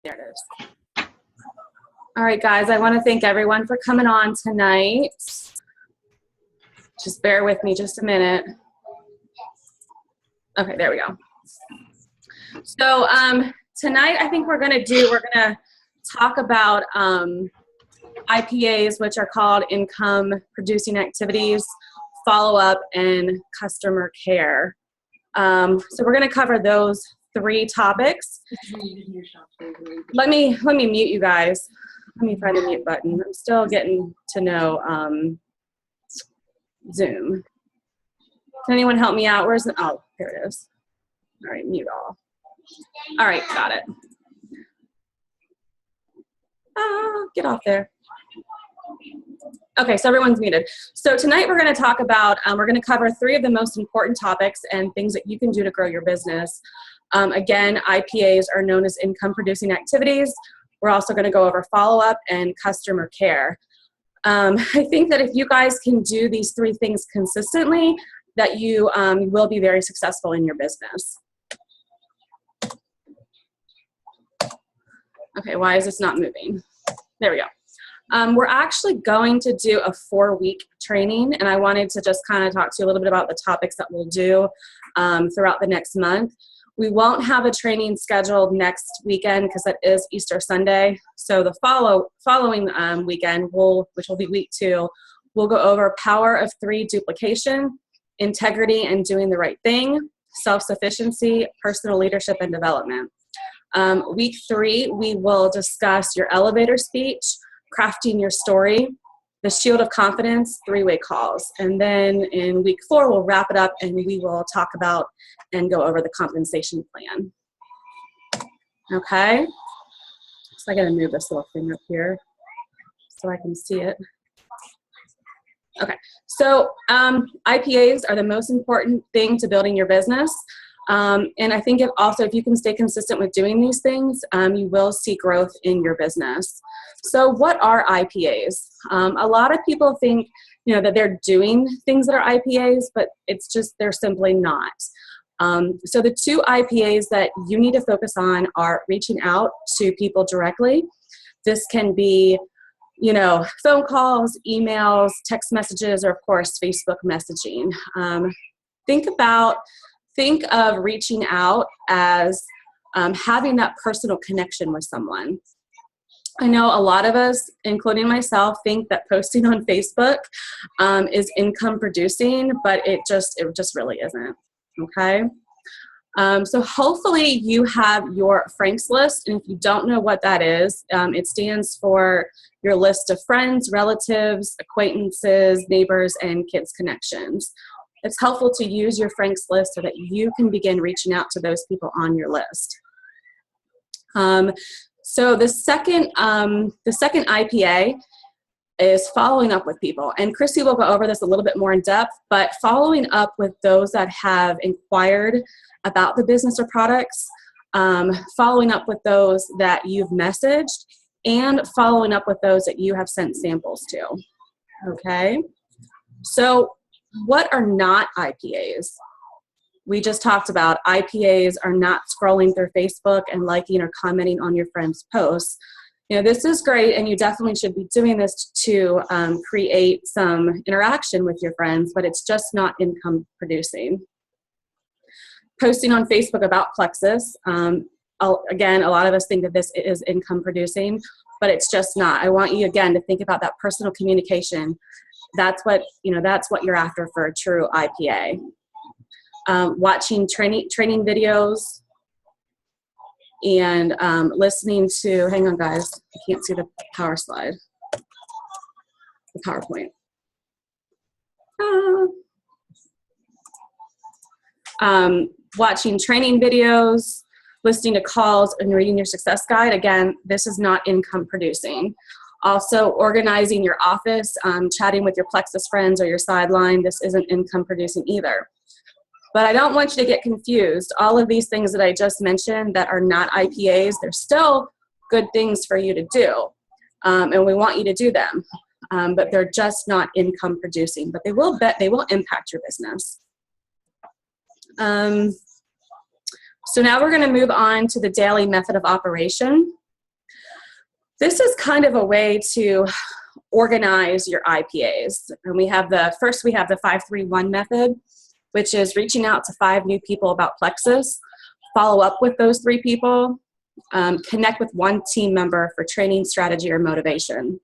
There it is. All right, guys, I want to thank everyone for coming on tonight. Just bear with me just a minute. Okay, there we go. So tonight I think we're going to talk about IPAs, which are called income producing activities, follow-up, and customer care. So we're going to cover those 3 topics. Let me mute you guys. Let me find the mute button. I'm still getting to know Zoom. Can anyone help me out? Where's the, oh, here it is. All right, mute all. All right, got it. Get off there. Okay, so everyone's muted. So tonight we're going to talk about, we're going to cover 3 of the most important topics and things that you can do to grow your business. Again, IPAs are known as income producing activities. We're also going to go over follow-up and customer care. I think that if you guys can do these 3 things consistently, that you will be very successful in your business. Okay, why is this not moving? There we go. We're actually going to do a 4-week training, and I wanted to just kind of talk to you a little bit about the topics that we'll do throughout the next month. We won't have a training scheduled next weekend because that is Easter Sunday. So the following weekend, which will be week 2, we'll go over power of 3 duplication, integrity and doing the right thing, self-sufficiency, personal leadership and development. Week 3, we will discuss your elevator speech, crafting your story, the shield of confidence, 3-way calls. And then in week 4, we'll wrap it up and we will talk about and go over the compensation plan. Okay? So I gotta move this little thing up here so I can see it. Okay, so IPAs are the most important thing to building your business. And I think if you can stay consistent with doing these things, you will see growth in your business. So what are IPAs? A lot of people think, that they're doing things that are IPAs, but it's just, they're simply not. So the 2 IPAs that you need to focus on are reaching out to people directly. This can be, phone calls, emails, text messages, or of course, Facebook messaging. Think of reaching out as having that personal connection with someone. I know a lot of us, including myself, think that posting on Facebook is income producing, but it just really isn't, okay? So hopefully you have your Franks list, and if you don't know what that is, it stands for your list of friends, relatives, acquaintances, neighbors, and kids connections. It's helpful to use your Franks list so that you can begin reaching out to those people on your list. So the second IPA is following up with people. And Chrissy will go over this a little bit more in depth, but following up with those that have inquired about the business or products, following up with those that you've messaged, and following up with those that you have sent samples to, okay? So what are not IPAs? We just talked about IPAs are not scrolling through Facebook and liking or commenting on your friends' posts. This is great, and you definitely should be doing this to create some interaction with your friends, but it's just not income producing. Posting on Facebook about Plexus, again, a lot of us think that this is income producing, but it's just not. I want you, again, to think about that personal communication. That's what you're after for a true IPA. Watching training videos and listening to, hang on guys, I can't see the power slide, the PowerPoint. Watching training videos, listening to calls, and reading your success guide. Again, this is not income producing. Also, organizing your office, chatting with your Plexus friends or your sideline, this isn't income producing either. But I don't want you to get confused. All of these things that I just mentioned that are not IPAs, they're still good things for you to do. And we want you to do them. But they're just not income producing. But they will impact your business. So now we're going to move on to the daily method of operation. This is kind of a way to organize your IPAs. And we have the 531 method, which is reaching out to 5 new people about Plexus, follow up with those 3 people, connect with 1 team member for training, strategy, or motivation.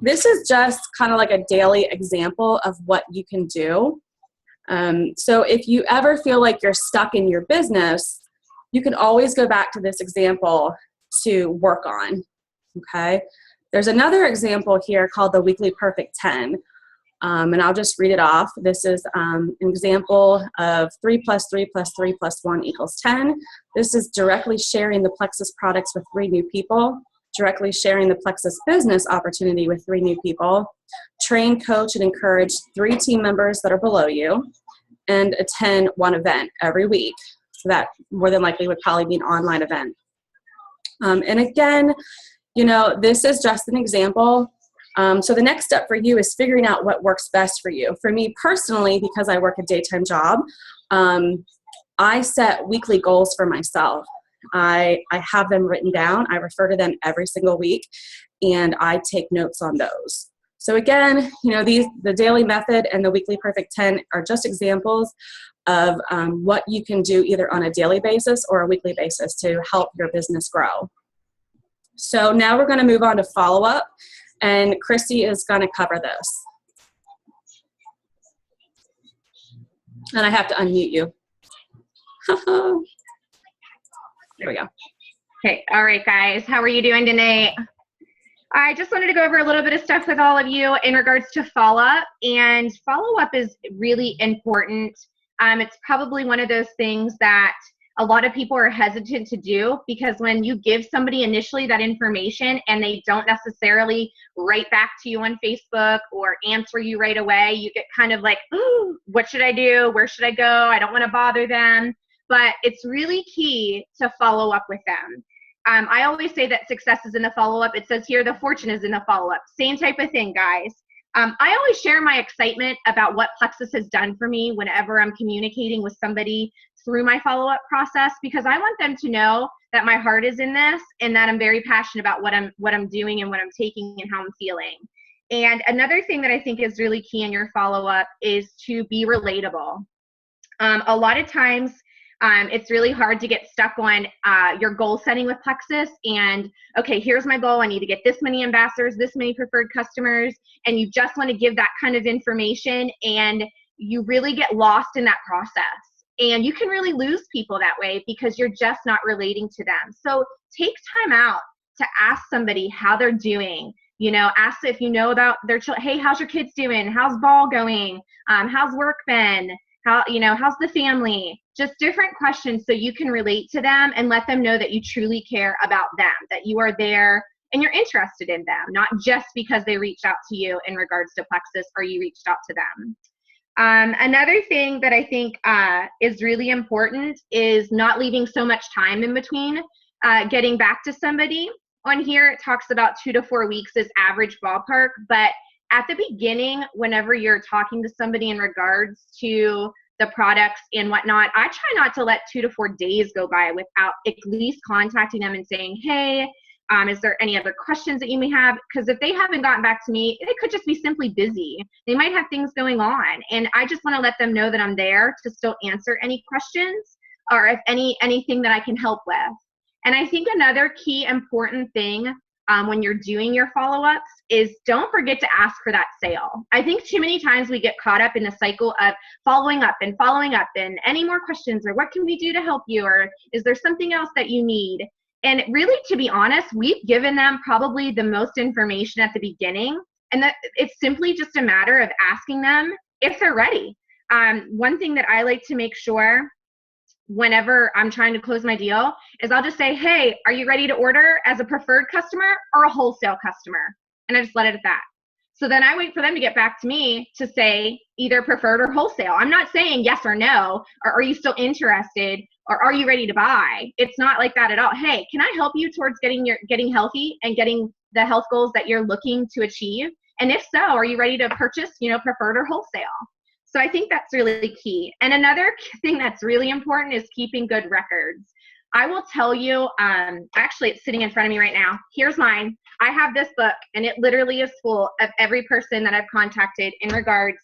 This is just kind of like a daily example of what you can do. So if you ever feel like you're stuck in your business, you can always go back to this example to work on, okay? There's another example here called the Weekly Perfect 10, and I'll just read it off. This is an example of 3 plus 3 plus 3 plus 1 equals 10. This is directly sharing the Plexus products with 3 new people, directly sharing the Plexus business opportunity with 3 new people, train, coach, and encourage 3 team members that are below you, and attend 1 event every week. So that more than likely would probably be an online event. And again, you know, this is just an example. So the next step for you is figuring out what works best for you. For me personally, because I work a daytime job, I set weekly goals for myself. I have them written down. I refer to them every single week, and I take notes on those. So again, you know, the daily method and the weekly perfect 10 are just examples of what you can do either on a daily basis or a weekly basis to help your business grow. So now we're going to move on to follow-up, and Chrissy is going to cover this. And I have to unmute you. There we go. Okay, all right, guys. How are you doing tonight? I just wanted to go over a little bit of stuff with all of you in regards to follow-up, and follow-up is really important. It's probably one of those things that a lot of people are hesitant to do, because when you give somebody initially that information and they don't necessarily write back to you on Facebook or answer you right away, you get kind of like, ooh, what should I do? Where should I go? I don't want to bother them. But it's really key to follow up with them. I always say that success is in the follow-up. It says here the fortune is in the follow-up. Same type of thing, guys. I always share my excitement about what Plexus has done for me whenever I'm communicating with somebody through my follow-up process, because I want them to know that my heart is in this and that I'm very passionate about what I'm doing and what I'm taking and how I'm feeling. And another thing that I think is really key in your follow-up is to be relatable. A lot of times, it's really hard to get stuck on your goal setting with Plexus and, okay, here's my goal. I need to get this many ambassadors, this many preferred customers, and you just want to give that kind of information, and you really get lost in that process. And you can really lose people that way because you're just not relating to them. So take time out to ask somebody how they're doing. You know, ask if you know about their children. Hey, how's your kids doing? How's ball going? How's work been? How's the family? Just different questions so you can relate to them and let them know that you truly care about them, that you are there and you're interested in them, not just because they reached out to you in regards to Plexus or you reached out to them. Another thing that I think is really important is not leaving so much time in between getting back to somebody. On here, it talks about 2 to 4 weeks is average ballpark, but at the beginning, whenever you're talking to somebody in regards to the products and whatnot, I try not to let 2 to 4 days go by without at least contacting them and saying, hey, is there any other questions that you may have? Because if they haven't gotten back to me, it could just be simply busy. They might have things going on. And I just want to let them know that I'm there to still answer any questions or if anything that I can help with. And I think another key important thing when you're doing your follow-ups is don't forget to ask for that sale. I think too many times we get caught up in the cycle of following up and any more questions, or what can we do to help you, or is there something else that you need? And really, to be honest, we've given them probably the most information at the beginning, and that it's simply just a matter of asking them if they're ready. One thing that I like to make sure whenever I'm trying to close my deal is I'll just say, hey, are you ready to order as a preferred customer or a wholesale customer? And I just let it at that. So then I wait for them to get back to me to say either preferred or wholesale. I'm not saying yes or no, or are you still interested, or are you ready to buy? It's not like that at all. Hey, can I help you towards getting healthy and getting the health goals that you're looking to achieve? And if so, are you ready to purchase, preferred or wholesale? So I think that's really key. And another thing that's really important is keeping good records. I will tell you, actually it's sitting in front of me right now. Here's mine. I have this book, and it literally is full of every person that I've contacted in regards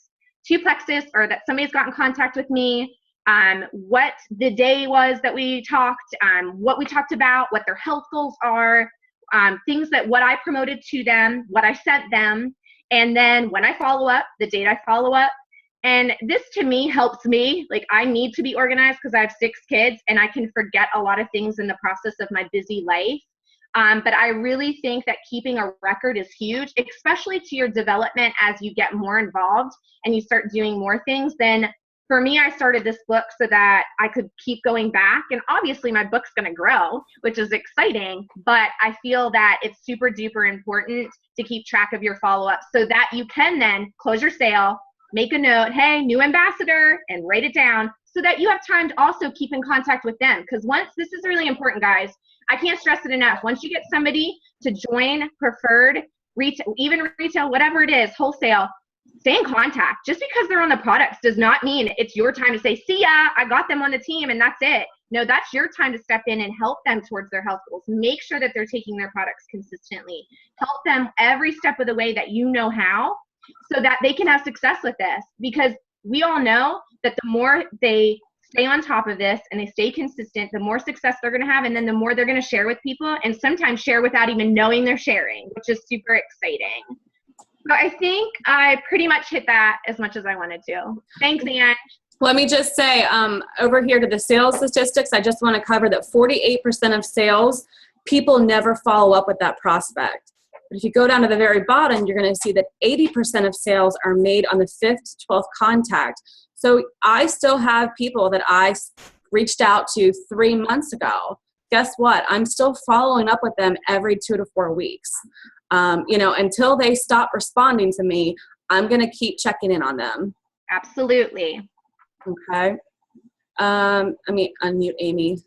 to Plexus, or that somebody's got in contact with me, what the day was that we talked, what we talked about, what their health goals are, things that what I promoted to them, what I sent them, and then when I follow up, the date I follow up. And this to me helps me. Like, I need to be organized because I have 6 kids and I can forget a lot of things in the process of my busy life. But I really think that keeping a record is huge, especially to your development as you get more involved and you start doing more things. Then for me, I started this book so that I could keep going back. And obviously my book's going to grow, which is exciting. But I feel that it's super duper important to keep track of your follow-up so that you can then close your sale, make a note, hey, new ambassador, and write it down so that you have time to also keep in contact with them. Because once, this is really important, guys. I can't stress it enough. Once you get somebody to join preferred, retail, even retail, whatever it is, wholesale, stay in contact. Just because they're on the products does not mean it's your time to say, see ya, I got them on the team and that's it. No, that's your time to step in and help them towards their health goals. Make sure that they're taking their products consistently. Help them every step of the way that you know how, so that they can have success with this. Because we all know that the more they stay on top of this and they stay consistent, the more success they're going to have, and then the more they're going to share with people, and sometimes share without even knowing they're sharing, which is super exciting. So I think I pretty much hit that as much as I wanted to. Thanks, Ann. Let me just say, over here to the sales statistics, I just want to cover that 48% of sales, people never follow up with that prospect. But if you go down to the very bottom, you're going to see that 80% of sales are made on the 5th to 12th contact. So I still have people that I reached out to 3 months ago. Guess what? I'm still following up with them every 2 to 4 weeks. Until they stop responding to me, I'm going to keep checking in on them. Absolutely. Okay. Let me unmute Amy.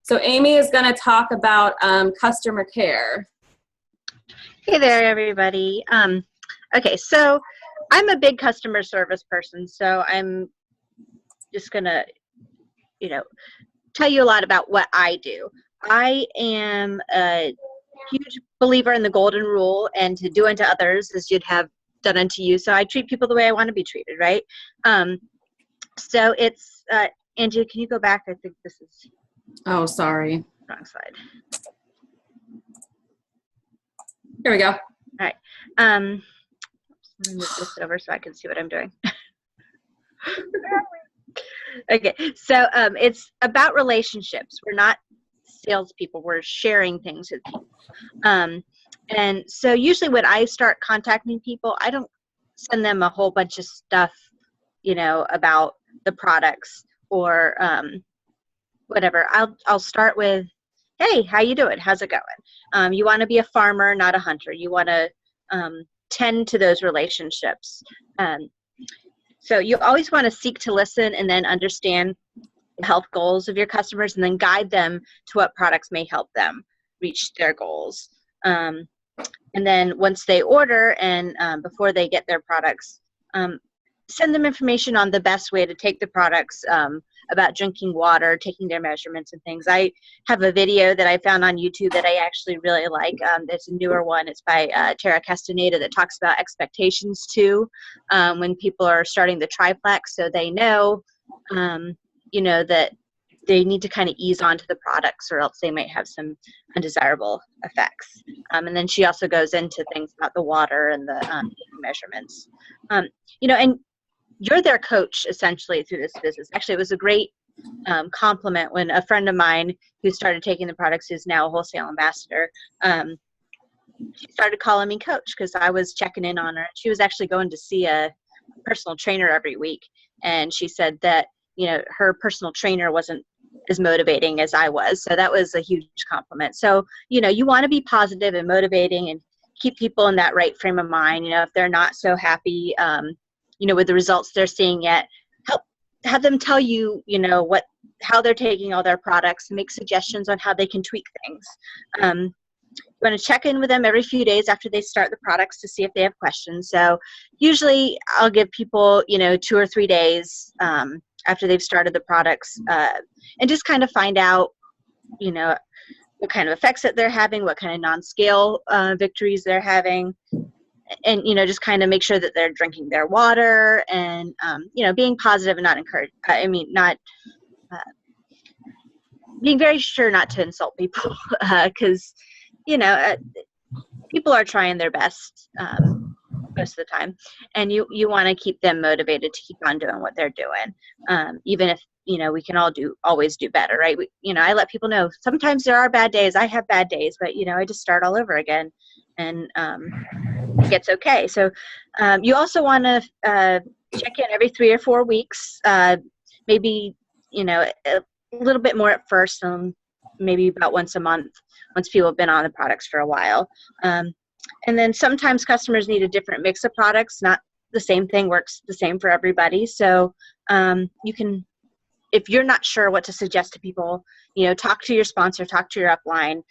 So Amy is going to talk about customer care. Hey there, everybody. Okay, so I'm a big customer service person, so I'm just going to, tell you a lot about what I do. I am a huge believer in the golden rule, and to do unto others as you'd have done unto you. So I treat people the way I want to be treated, right? So it's, Angie, can you go back? I think this is... Oh, sorry. Wrong slide. Here we go. All right. Let me move this over so I can see what I'm doing. Okay. So it's about relationships. We're not salespeople. We're sharing things with people. And so usually when I start contacting people, I don't send them a whole bunch of stuff, about the products or whatever. I'll start with, hey, how you doing? How's it going? You want to be a farmer, not a hunter. You want to tend to those relationships. So you always want to seek to listen and then understand the health goals of your customers, and then guide them to what products may help them reach their goals. And then once they order and before they get their products, send them information on the best way to take the products, about drinking water, taking their measurements and things. I have a video that I found on YouTube that I actually really like. There's a newer one. It's by Tara Castaneda, that talks about expectations too, when people are starting the triplex, so they know, that they need to kind of ease onto the products, or else they might have some undesirable effects. And then she also goes into things about the water and the measurements. And you're their coach essentially through this business. Actually, it was a great compliment when a friend of mine who started taking the products, who's now a wholesale ambassador, she started calling me coach because I was checking in on her. She was actually going to see a personal trainer every week, and she said that her personal trainer wasn't as motivating as I was. So that was a huge compliment. So you want to be positive and motivating and keep people in that right frame of mind. If they're not so happy with the results they're seeing yet, have them tell you, how they're taking all their products, and make suggestions on how they can tweak things. You want to check in with them every few days after they start the products to see if they have questions. So usually I'll give people, 2 or 3 days after they've started the products, and just kind of find out, what kind of effects that they're having, what kind of non-scale victories they're having, and just kind of make sure that they're drinking their water, and being positive and not being very sure not to insult people, because people are trying their best most of the time, and you want to keep them motivated to keep on doing what they're doing, even if we can always do better, right? I let people know sometimes there are bad days. I have bad days, but I just start all over again, and it gets okay. So you also want to check in every 3 or 4 weeks, maybe a little bit more at first, maybe about once a month, once people have been on the products for a while. And then sometimes customers need a different mix of products. Not the same thing works the same for everybody. So you can, if you're not sure what to suggest to people, talk to your sponsor, talk to your upline,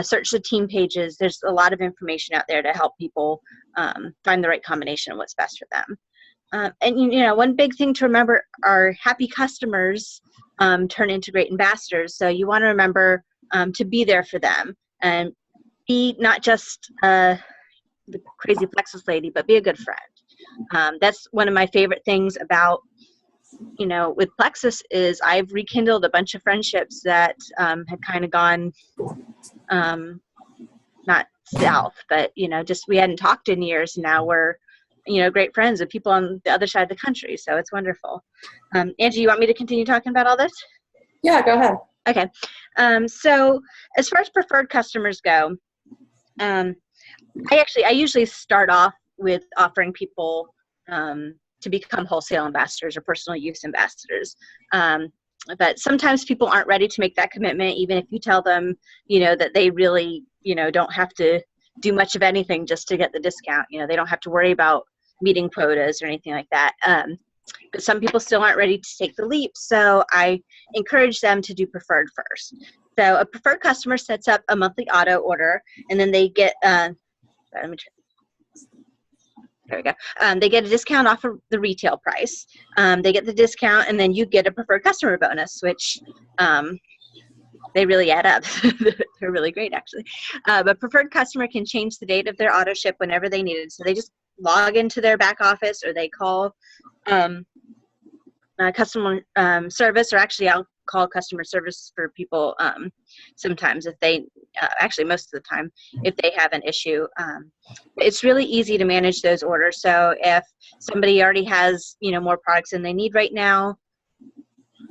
search the team pages. There's a lot of information out there to help people find the right combination of what's best for them. And one big thing to remember are happy customers turn into great ambassadors. So you want to remember to be there for them, and be not just the crazy Plexus lady, but be a good friend. That's one of my favorite things about, with Plexus, is I've rekindled a bunch of friendships that had kind of gone not south, but just we hadn't talked in years. Now we're great friends with people on the other side of the country. So it's wonderful. Angie, you want me to continue talking about all this? Yeah, go ahead. Okay. So as far as preferred customers go, I usually start off with offering people to become wholesale ambassadors or personal use ambassadors. But sometimes people aren't ready to make that commitment, even if you tell them, that they really, don't have to do much of anything just to get the discount. They don't have to worry about meeting quotas or anything like that. But some people still aren't ready to take the leap. So I encourage them to do preferred first. So a preferred customer sets up a monthly auto order, and then they get, there we go. They get a discount off of the retail price. They get the discount, and then you get a preferred customer bonus, which they really add up. They're really great, actually. But preferred customer can change the date of their auto ship whenever they need it. So they just log into their back office, or they call customer service, or actually I'll call customer service for people sometimes if they, actually most of the time, if they have an issue. It's really easy to manage those orders. So if somebody already has, more products than they need right now,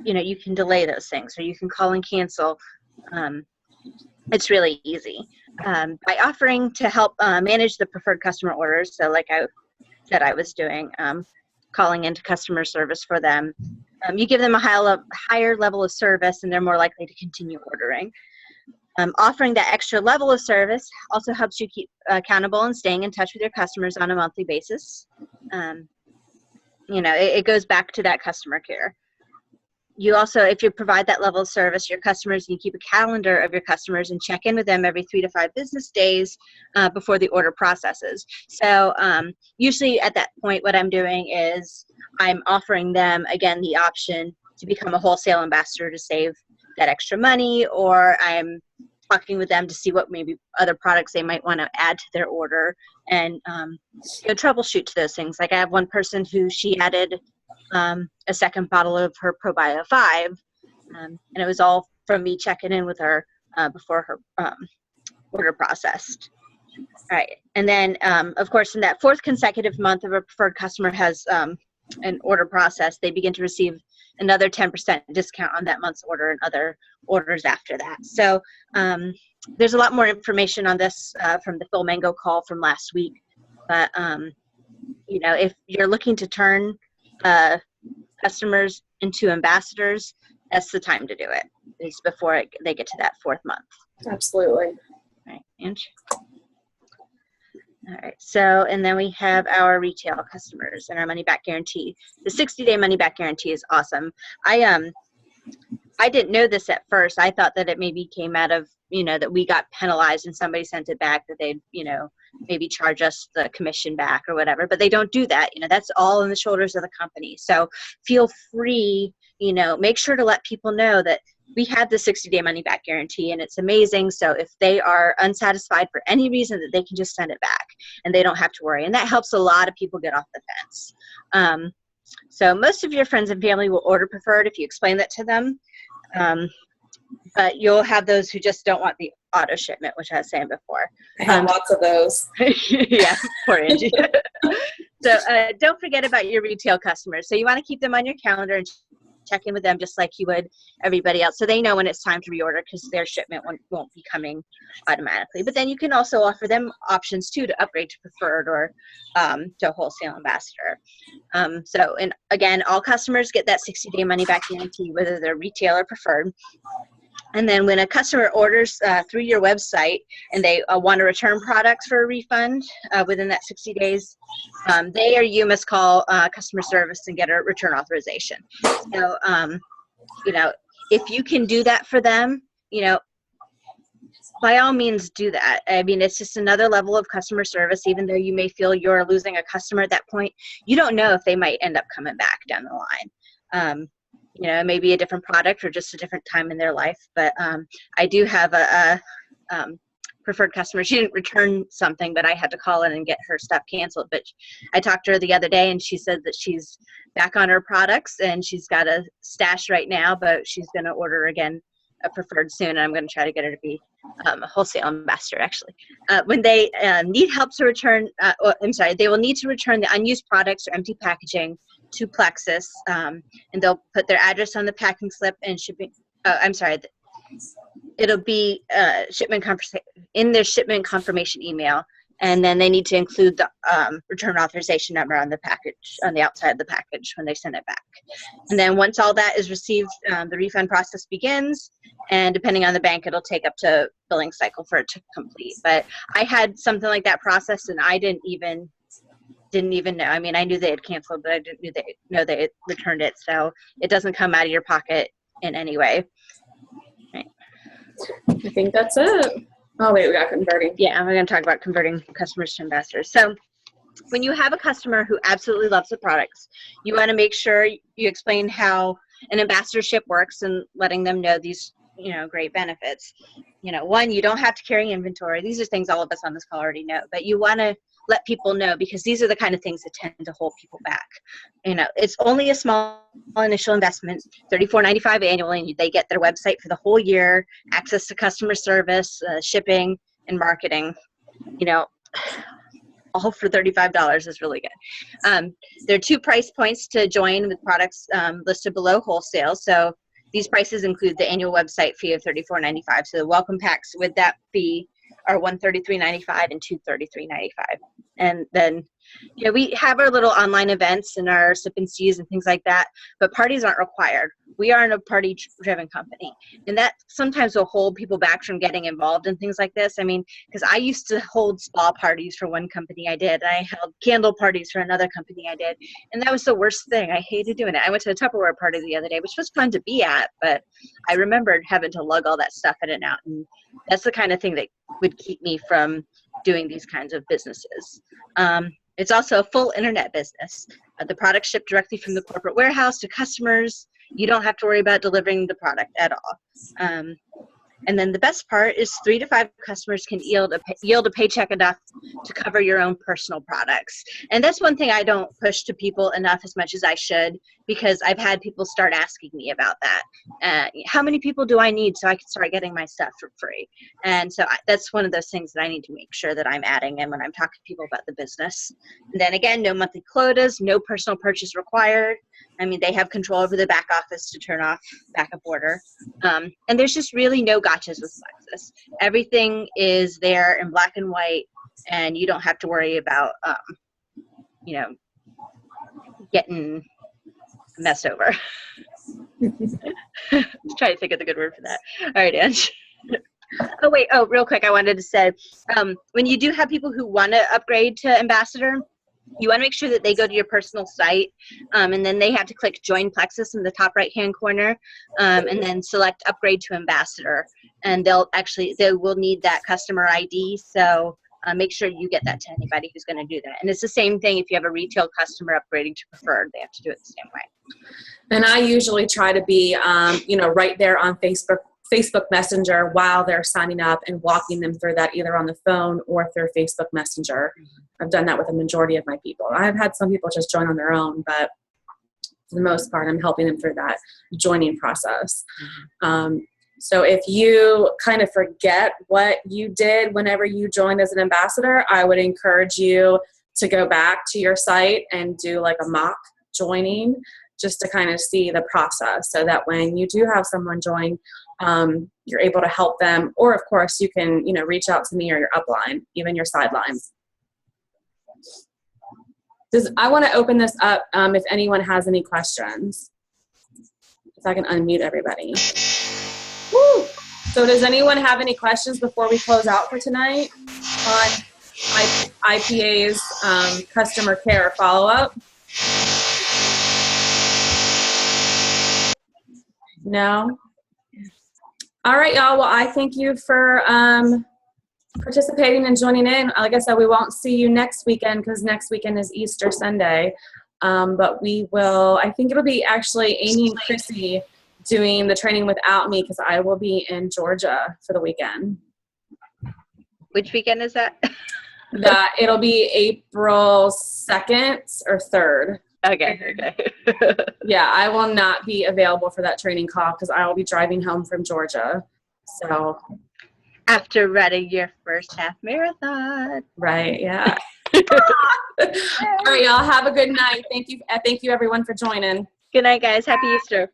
you can delay those things, or you can call and cancel. It's really easy. By offering to help manage the preferred customer orders, so like I said I was doing, calling into customer service for them, you give them a higher level of service, and they're more likely to continue ordering. Offering that extra level of service also helps you keep accountable and staying in touch with your customers on a monthly basis. It goes back to that customer care. You also, if you provide that level of service, your customers, you keep a calendar of your customers and check in with them every 3 to 5 business days before the order processes. So usually at that point, what I'm doing is I'm offering them, again, the option to become a wholesale ambassador to save that extra money, or I'm talking with them to see what maybe other products they might want to add to their order, and troubleshoot to those things. Like I have one person who she added a second bottle of her Probio 5, and it was all from me checking in with her before her order processed. All right, and then of course in that 4th consecutive month of a preferred customer has an order process, they begin to receive another 10% discount on that month's order and other orders after that. So there's a lot more information on this from the Phil Mango call from last week, but if you're looking to turn customers into ambassadors, that's the time to do it. It's before they get to that 4th month. Absolutely. All right, Ange. All right, so, and then we have our retail customers and our money back guarantee. The 60-day money back guarantee is awesome. I didn't know this at first. I thought that it maybe came out of, that we got penalized and somebody sent it back, that they'd, maybe charge us the commission back or whatever, but they don't do that. That's all on the shoulders of the company. So feel free, make sure to let people know that we have the 60-day money back guarantee, and it's amazing. So if they are unsatisfied for any reason, that they can just send it back and they don't have to worry. And that helps a lot of people get off the fence. So most of your friends and family will order preferred if you explain that to them. But you'll have those who just don't want the auto shipment, which I was saying before. I have lots of those. Yeah, poor Angie. So don't forget about your retail customers. So you want to keep them on your calendar and check in with them just like you would everybody else, so they know when it's time to reorder, because their shipment won't be coming automatically. But then you can also offer them options too to upgrade to preferred or to wholesale ambassador. And again, all customers get that 60-day money back guarantee, whether they're retail or preferred. And then when a customer orders through your website and they want to return products for a refund within that 60 days, they or you must call customer service and get a return authorization. So, if you can do that for them, by all means do that. I mean, it's just another level of customer service. Even though you may feel you're losing a customer at that point, you don't know if they might end up coming back down the line. Maybe a different product or just a different time in their life. But I do have a preferred customer. She didn't return something, but I had to call in and get her stuff canceled. But I talked to her the other day, and she said that she's back on her products and she's got a stash right now, but she's going to order again a preferred soon. And I'm going to try to get her to be a wholesale ambassador, actually. When they need help to return, they will need to return the unused products or empty packaging to Plexus, and they'll put their address on the packing slip and shipping. It'll be in their shipment confirmation email, and then they need to include the return authorization number on the package, on the outside of the package when they send it back. And then once all that is received, the refund process begins, and depending on the bank, it'll take up to billing cycle for it to complete. But I had something like that processed, and I didn't even know. I mean, I knew they had canceled, but I didn't know they had returned it. So it doesn't come out of your pocket in any way. Right. I think that's it. Oh, wait, we got converting. Yeah, we're going to talk about converting customers to ambassadors. So when you have a customer who absolutely loves the products, you want to make sure you explain how an ambassadorship works and letting them know these, great benefits. One, you don't have to carry inventory. These are things all of us on this call already know, but you want to let people know, because these are the kind of things that tend to hold people back. It's only a small initial investment, $34.95 annually, and they get their website for the whole year, access to customer service, shipping, and marketing. All for $35 is really good. There are 2 price points to join with products listed below wholesale. So these prices include the annual website fee of $34.95. So the welcome packs with that fee are $133.95 and $233.95. And then, we have our little online events and our sip and seas and things like that, but parties aren't required. We aren't a party-driven company, and that sometimes will hold people back from getting involved in things like this. I mean, because I used to hold spa parties for one company I did. I held candle parties for another company I did, and that was the worst thing. I hated doing it. I went to a Tupperware party the other day, which was fun to be at, but I remembered having to lug all that stuff in and out, and that's the kind of thing that would keep me from doing these kinds of businesses. It's also a full internet business. The products shipped directly from the corporate warehouse to customers. You don't have to worry about delivering the product at all. And then the best part is 3 to 5 customers can yield a paycheck enough to cover your own personal products. And that's one thing I don't push to people enough as much as I should, because I've had people start asking me about that. How many people do I need so I can start getting my stuff for free? And so that's one of those things that I need to make sure that I'm adding in when I'm talking to people about the business. And then again, no monthly quotas, no personal purchase required. I mean, they have control over the back office to turn off backup order. And there's just really no gotchas with Plexus. Everything is there in black and white, and you don't have to worry about, getting messed over. Try to think of the good word for that. All right, Ange. Real quick, I wanted to say, when you do have people who want to upgrade to ambassador, You want to make sure that they go to your personal site, and then they have to click Join Plexus in the top right-hand corner, and then select Upgrade to Ambassador. And they will need that customer ID, so make sure you get that to anybody who's going to do that. And it's the same thing if you have a retail customer upgrading to Preferred. They have to do it the same way. And I usually try to be, right there on Facebook Messenger while they're signing up and walking them through that either on the phone or through Facebook Messenger. I've done that with a majority of my people. I've had some people just join on their own, but for the most part, I'm helping them through that joining process. So if you kind of forget what you did whenever you joined as an ambassador, I would encourage you to go back to your site and do like a mock joining just to kind of see the process, so that when you do have someone join, you're able to help them. Or of course you can, reach out to me or your upline, even your sidelines. I want to open this up if anyone has any questions. If I can unmute everybody. Woo! So does anyone have any questions before we close out for tonight on IPA's customer care follow-up? No? All right, y'all. Well, I thank you for participating and joining in. Like I said, we won't see you next weekend because next weekend is Easter Sunday. But we will, I think it'll be actually Amy and Chrissy doing the training without me because I will be in Georgia for the weekend. Which weekend is that? It'll be April 2nd or 3rd. Okay. Yeah, I will not be available for that training call because I will be driving home from Georgia. So after running your first half marathon. Right, yeah. All right, y'all. Have a good night. Thank you everyone for joining. Good night, guys. Happy Easter.